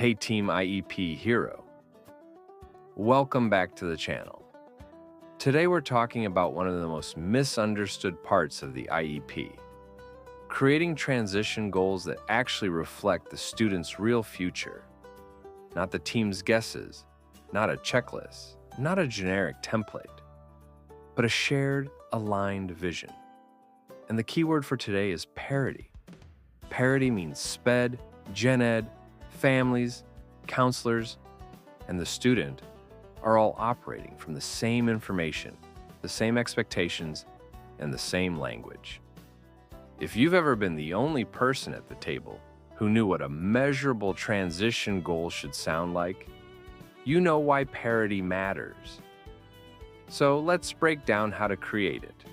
Hey Team IEP Hero. Welcome back to the channel. Today we're talking about one of the most misunderstood parts of the IEP. Creating transition goals that actually reflect the student's real future. Not the team's guesses, not a checklist, not a generic template, but a shared, aligned vision. And the key word for today is parity. Parity means SPED, Gen Ed, families, counselors, and the student are all operating from the same information, the same expectations, and the same language. If you've ever been the only person at the table who knew what a measurable transition goal should sound like, you know why parity matters. So let's break down how to create it.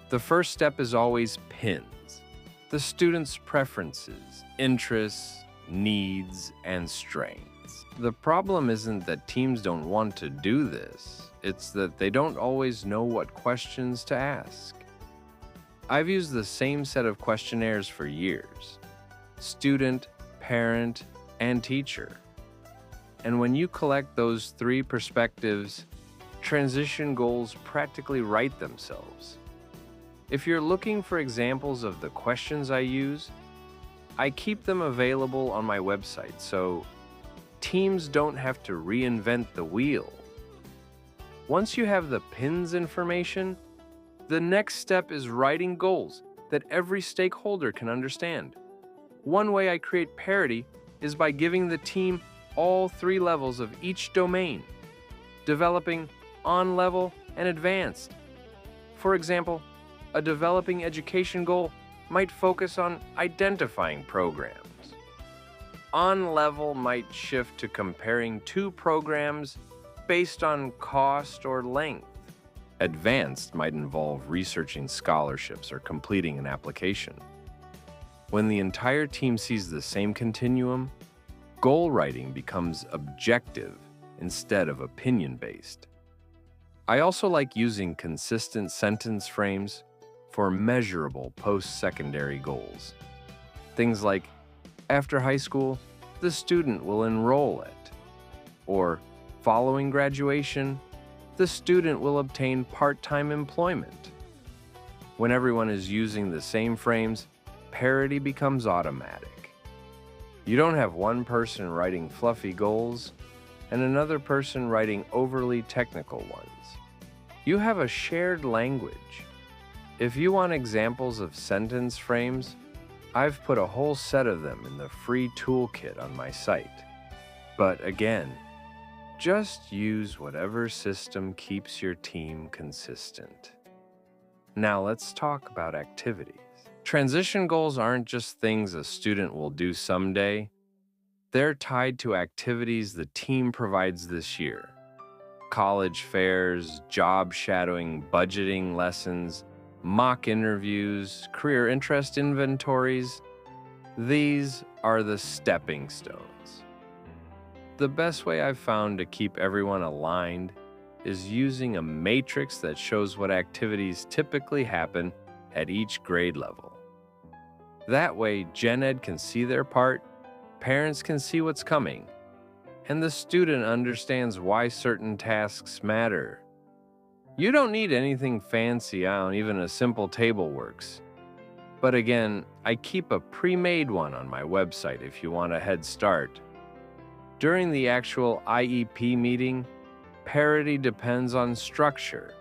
The first step is always pins. The student's preferences, interests, needs, and strengths. The problem isn't that teams don't want to do this, it's that they don't always know what questions to ask. I've used the same set of questionnaires for years: student, parent, and teacher. And when you collect those three perspectives, transition goals practically write themselves. If you're looking for examples of the questions I use, I keep them available on my website so teams don't have to reinvent the wheel. Once you have the pins information, the next step is writing goals that every stakeholder can understand. One way I create parity is by giving the team all three levels of each domain, developing, on-level, and advanced. For example, a developing education goal might focus on identifying programs. On-level might shift to comparing two programs based on cost or length. Advanced might involve researching scholarships or completing an application. When the entire team sees the same continuum, goal writing becomes objective instead of opinion-based. I also like using consistent sentence frames for measurable post-secondary goals. Things like, after high school, the student will enroll at, or following graduation, the student will obtain part-time employment. When everyone is using the same frames, parity becomes automatic. You don't have one person writing fluffy goals and another person writing overly technical ones. You have a shared language. If you want examples of sentence frames, I've put a whole set of them in the free toolkit on my site. But again, just use whatever system keeps your team consistent. Now let's talk about activities. Transition goals aren't just things a student will do someday. They're tied to activities the team provides this year. College fairs, job shadowing, budgeting lessons, mock interviews, career interest inventories. These are the stepping stones. The best way I've found to keep everyone aligned is using a matrix that shows what activities typically happen at each grade level. That way, Gen Ed can see their part, parents can see what's coming, and the student understands why certain tasks matter. You don't need anything fancy out, even a simple table works. But again, I keep a pre-made one on my website if you want a head start. During the actual IEP meeting, parity depends on structure.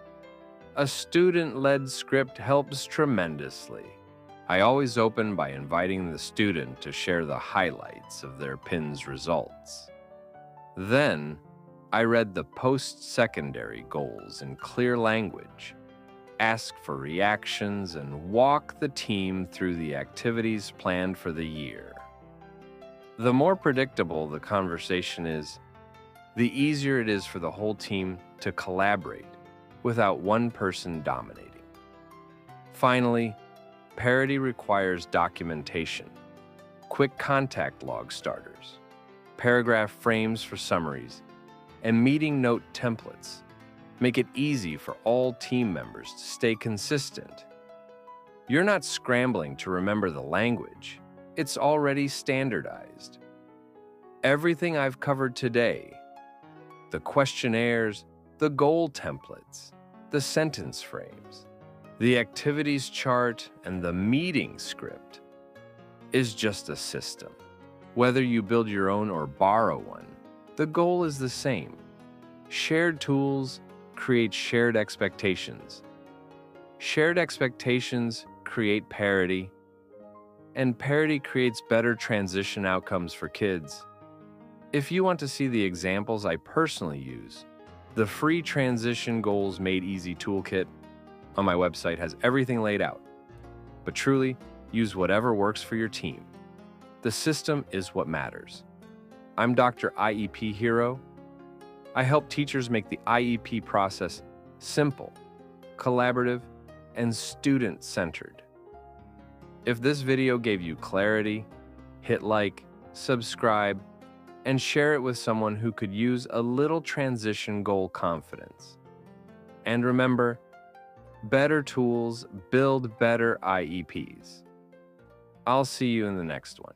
A student-led script helps tremendously. I always open by inviting the student to share the highlights of their PIN's results. Then, I read the post-secondary goals in clear language, ask for reactions, and walk the team through the activities planned for the year. The more predictable the conversation is, the easier it is for the whole team to collaborate without one person dominating. Finally, parity requires documentation, quick contact log starters, paragraph frames for summaries, and meeting note templates. Make it easy for all team members to stay consistent. You're not scrambling to remember the language. It's already standardized. Everything I've covered today, the questionnaires, the goal templates, the sentence frames, the activities chart, and the meeting script, is just a system. Whether you build your own or borrow one, the goal is the same. Shared tools create shared expectations. Shared expectations create parity, and parity creates better transition outcomes for kids. If you want to see the examples I personally use, the free Transition Goals Made Easy toolkit on my website has everything laid out. But truly, use whatever works for your team. The system is what matters. I'm Dr. IEP Hero. I help teachers make the IEP process simple, collaborative, and student-centered. If this video gave you clarity, hit like, subscribe, and share it with someone who could use a little transition goal confidence. And remember, better tools build better IEPs. I'll see you in the next one.